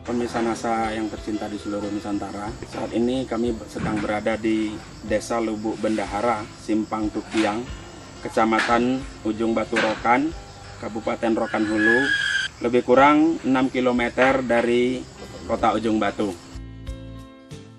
pemirsa NASA yang tercinta di seluruh Nusantara. Saat ini kami sedang berada di Desa Lubuk Bendahara, Simpang Tukiang, Kecamatan Ujung Batu Rokan, Kabupaten Rokan Hulu, lebih kurang 6 km dari kota Ujung Batu.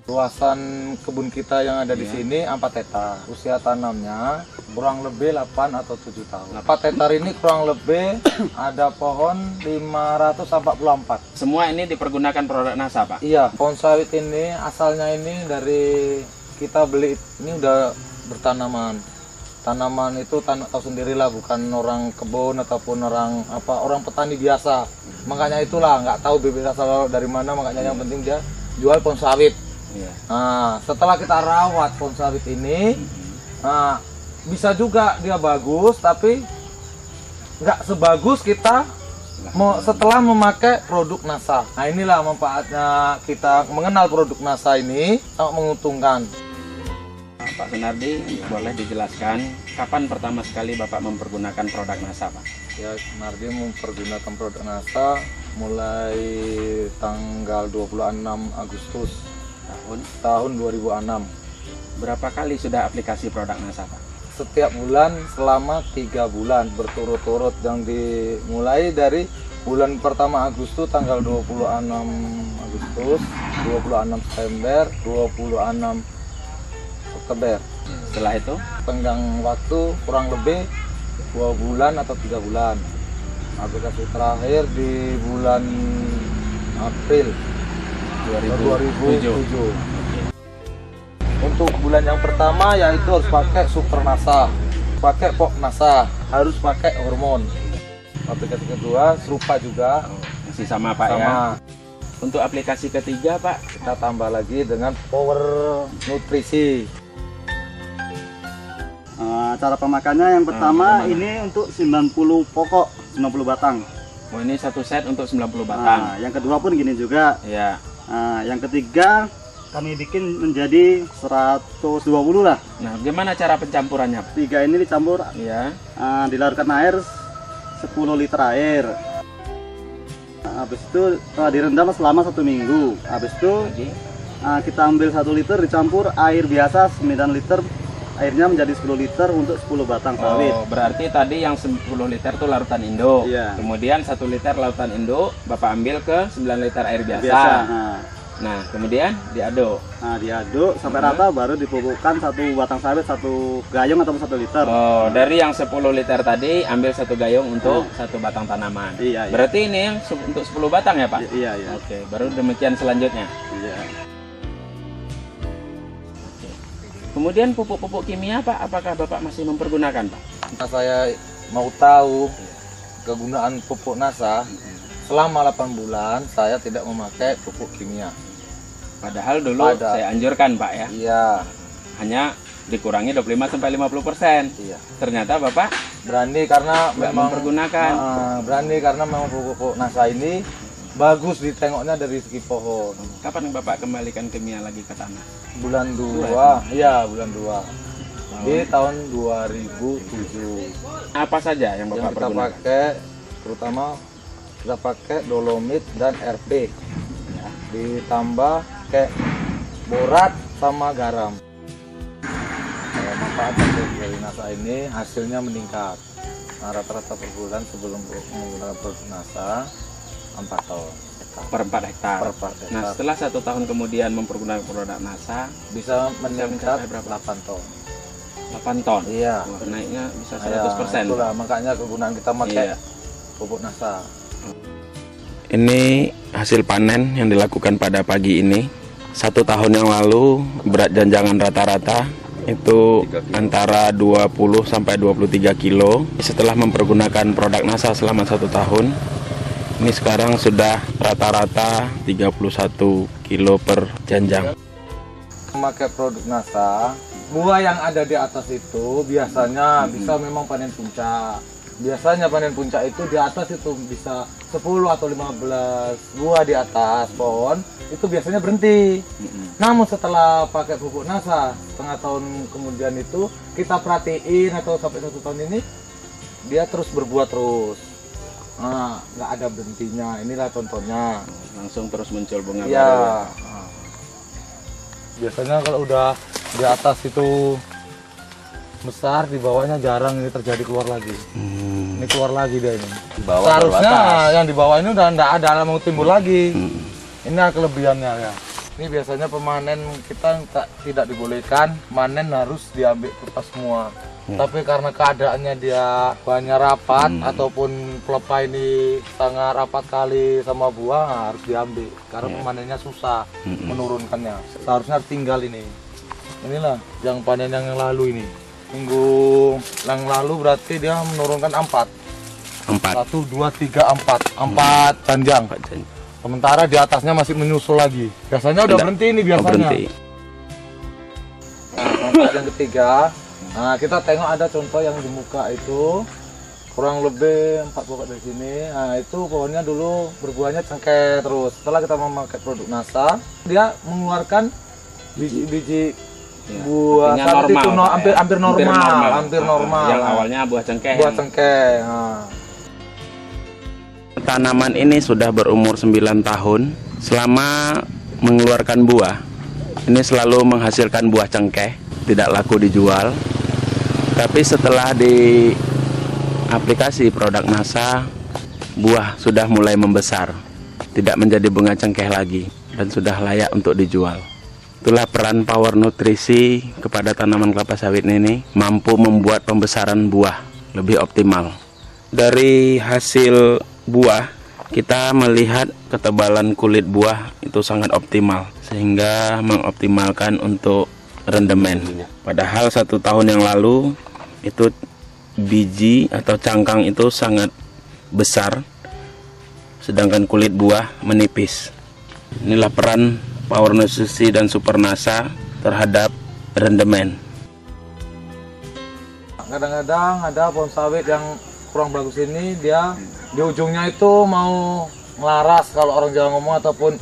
Luasan kebun kita yang ada di sini 4 hektar. Usia tanamnya kurang lebih 8 atau 7 tahun. 4 hektar ini kurang lebih ada pohon 544. Semua ini dipergunakan produk NASA, Pak? Iya, pohon sawit ini asalnya ini dari kita beli ini udah bertanaman. Tanaman itu tahu sendirilah, bukan orang kebun ataupun orang petani biasa. Makanya itulah nggak tahu bibit asal dari mana, makanya yang penting dia jual pohon sawit. Nah, setelah kita rawat pohon sawit ini, bisa juga dia bagus, tapi nggak sebagus kita setelah memakai produk NASA. Nah, inilah manfaatnya kita mengenal produk NASA ini, sangat menguntungkan. Pak Sunardi, boleh dijelaskan kapan pertama sekali Bapak mempergunakan produk NASA, Pak? Ya, Sunardi mempergunakan produk NASA mulai tanggal 26 Agustus tahun 2006. Berapa kali sudah aplikasi produk NASA, Pak? Setiap bulan selama 3 bulan berturut-turut, yang dimulai dari bulan pertama Agustus tanggal 26 Agustus, 26 September, 26 Oktober. Setelah itu Tenggang waktu kurang lebih 2 bulan atau 3 bulan. Aplikasi terakhir di bulan April 2007. Untuk bulan yang pertama yaitu harus pakai Super NASA, pakai Pok NASA, harus pakai hormon. Aplikasi kedua serupa juga, masih sama, Pak, ya? Untuk aplikasi ketiga, Pak, kita tambah lagi dengan Power Nutrisi. Cara pemakannya yang pertama ini untuk 90 pokok, 90 batang. Oh, ini satu set untuk 90 batang. Yang kedua pun gini juga. Ya. Yang ketiga kami bikin menjadi 120 lah. Nah, gimana cara pencampurannya, Pak? 3 ini dicampur, Ya. dilarutkan air 10 liter air. Habis itu direndam selama 1 minggu. Habis itu kita ambil 1 liter dicampur air biasa 9 liter. Airnya menjadi 10 liter untuk 10 batang sawit. Oh, berarti tadi yang 10 liter itu larutan induk. Iya. Kemudian 1 liter lautan induk Bapak ambil ke 9 liter air biasa. Nah, kemudian diaduk. Nah, diaduk sampai rata, baru dipupukkan 1 batang sawit 1 gayung atau 1 liter. Oh, dari yang 10 liter tadi ambil 1 gayung untuk 1 batang tanaman. Iya. Berarti ini yang untuk 10 batang ya, Pak? Iya. Oke, baru demikian selanjutnya. Iya. Kemudian pupuk-pupuk kimia, Pak, apakah Bapak masih mempergunakan, Pak? Nah, saya mau tahu kegunaan pupuk NASA. Selama 8 bulan saya tidak memakai pupuk kimia. Padahal dulu saya anjurkan, Pak, ya. Iya. Hanya dikurangi 25-50%. Iya. Ternyata Bapak Berani karena memang mempergunakan. berani karena memang pupuk NASA ini bagus ditengoknya dari segi pohon. Kapan Bapak kembalikan kimia lagi ke tanah? Bulan 2, iya bulan 2. Di tahun 2007. Apa saja yang Yang Bapak kita pergunakan? pakai, terutama kita pakai dolomit dan RP. Ditambah kayak borat sama garam. Manfaat dari NASA ini hasilnya meningkat. Nah, rata-rata per bulan sebelum menggunakan produk NASA 4 ton. Per 4 hektar. Per 4 hektar. Nah, setelah 1 tahun kemudian mempergunakan produk NASA, Bisa meningkat mencapai berapa? 8 ton. 8 ton. Iya. Wah, naiknya bisa Ya, 100%. itulah makanya kegunaan kita pakai Iya. pupuk NASA. Ini hasil panen yang dilakukan pada pagi ini. 1 tahun yang lalu berat janjangan rata-rata itu antara 20 sampai 23 kilo. Setelah mempergunakan produk NASA selama 1 tahun, ini sekarang sudah rata-rata 31 kilo per janjang. Memakai produk NASA, buah yang ada di atas itu biasanya bisa memang panen puncak. Biasanya panen puncak itu di atas itu bisa 10 atau 15 buah di atas pohon, itu biasanya berhenti. Namun setelah pakai pupuk NASA, setengah tahun kemudian itu kita perhatiin atau sampai 1 tahun ini, dia terus berbuah terus. nggak ada berhentinya. Inilah contohnya. Langsung terus muncul bunga Iya. baru. Ya? Biasanya kalau udah di atas itu besar, di bawahnya jarang ini terjadi keluar lagi. Ini keluar lagi dia ini. Di bawah baru Seharusnya atas. yang di bawah ini udah nggak ada mau timbul lagi. Ini kelebihannya ya. Ini biasanya pemanen kita tidak dibolehkan, manen harus diambil kertas semua. Tapi karena keadaannya dia banyak rapat ataupun pelepah ini sangat rapat kali sama buah, harus diambil karena pemanennya susah menurunkannya. Seharusnya tinggal ini. Inilah yang panen yang lalu ini. Minggu yang lalu berarti dia menurunkan 4. 1, 2, 3, 4 panjang. Sementara di atasnya masih menyusul lagi. Biasanya udah berhenti ini biasanya. Nah, yang ketiga, kita tengok ada contoh yang di muka itu kurang lebih 4 pokok dari sini. Nah, itu pohonnya dulu berbuahnya cengkeh terus. Setelah kita memakai produk NASA, dia mengeluarkan biji-biji buah saat normal, itu hampir normal. Yang awalnya buah cengkeh. Buah cengkeh. Nah. Tanaman ini sudah berumur 9 tahun. Selama mengeluarkan buah, ini selalu menghasilkan buah cengkeh, tidak laku dijual. Tapi setelah di aplikasi produk NASA, buah sudah mulai membesar, tidak menjadi bunga cengkeh lagi, dan sudah layak untuk dijual. Itulah peran power nutrisi kepada tanaman kelapa sawit ini, mampu membuat pembesaran buah lebih optimal. Dari hasil buah, kita melihat ketebalan kulit buah itu sangat optimal, sehingga mengoptimalkan untuk rendemen. Padahal 1 tahun yang lalu itu biji atau cangkang itu sangat besar, sedangkan kulit buah menipis. Inilah peran power nutrisi dan super NASA terhadap rendemen. Kadang-kadang ada pohon sawit yang kurang bagus ini, dia di ujungnya itu mau ngelaras kalau orang Jawa ngomong, ataupun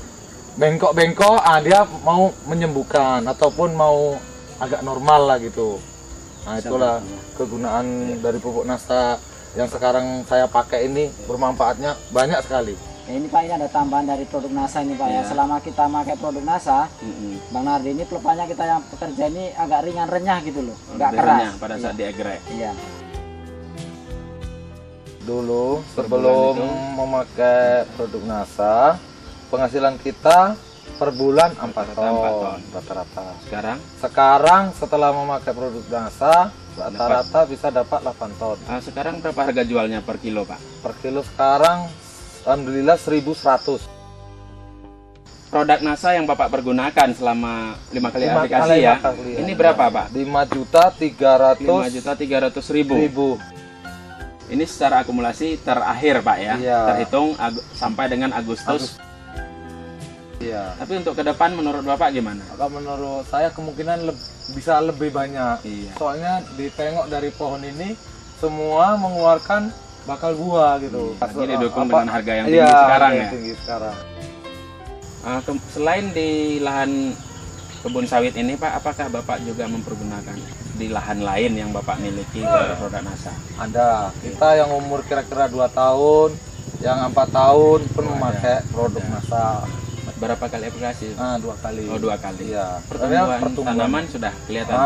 bengkok-bengkok, dia mau menyembuhkan ataupun mau agak normal lah gitu. Nah, itulah kegunaan dari pupuk NASA yang sekarang saya pakai ini, bermanfaatnya banyak sekali. Ya, ini Pak, ini ada tambahan dari produk NASA ini Pak ya. Selama kita pakai produk NASA, Bang Nardi, ini pelepahnya kita yang pekerja ini agak ringan renyah gitu loh, nggak keras. Pada saat diegrek. Iya. Dulu sebelum memakai produk NASA, penghasilan kita per bulan 4 ton rata-rata. Sekarang setelah memakai produk NASA, rata-rata bisa dapat 8 ton. Sekarang berapa harga jualnya per kilo, Pak? Per kilo sekarang alhamdulillah 1.100. Produk NASA yang Bapak pergunakan selama 5 kali aplikasi ya. Ini berapa, Pak? 5.300.000. Ini secara akumulasi terakhir, Pak ya. Iya. Terhitung sampai dengan Agustus. Iya. Tapi untuk ke depan menurut Bapak gimana? Kalau menurut saya kemungkinan bisa lebih banyak. Iya. Soalnya ditengok dari pohon ini semua mengeluarkan bakal buah gitu. Ini didukung dengan harga yang tinggi sekarang ya. Tinggi sekarang. Selain di lahan kebun sawit ini, Pak, apakah Bapak juga mempergunakan di lahan lain yang Bapak miliki dari produk NASA? Ada. Kita yang umur kira-kira 2 tahun, yang 4 tahun pun memakai produk NASA. Berapa kali aplikasi? 2 kali. Oh, 2 kali. Iya. Pertumbuhan tanaman sudah kelihatan.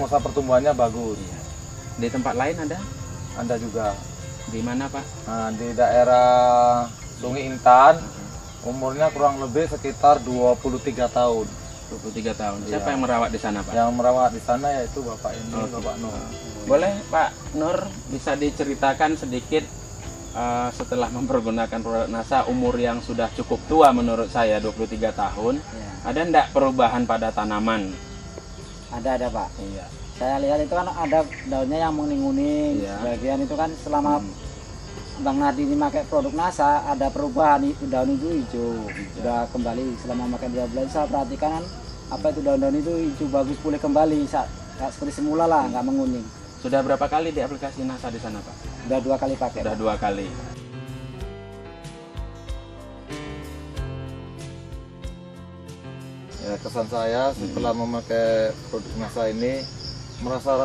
Masa pertumbuhannya bagus. Iya. Di tempat lain ada? Ada juga. Di mana, Pak? Di daerah Sungai Intan, umurnya kurang lebih sekitar 23 tahun. 23 tahun. Iya. Siapa yang merawat di sana, Pak? Yang merawat di sana yaitu Bapak ini, Bapak Nur. Boleh, Pak Nur, bisa diceritakan sedikit setelah mempergunakan produk NASA, umur yang sudah cukup tua menurut saya, 23 tahun. Ya. Ada enggak perubahan pada tanaman? Ada Pak. Iya. Saya lihat itu kan ada daunnya yang menguning-uning. Iya. Sebagian itu kan selama Bang Nardi ini pakai produk NASA ada perubahan, daun itu hijau. Sudah kembali selama pakai 2 bulan, saya perhatikan kan apa itu daun-daun itu hijau bagus, pulih kembali seperti semula lah, nggak menguning. Sudah berapa kali di aplikasi NASA di sana, Pak? Sudah 2 kali pakai. Sudah 2 kali. Ya, kesan saya setelah memakai produk NASA ini merasa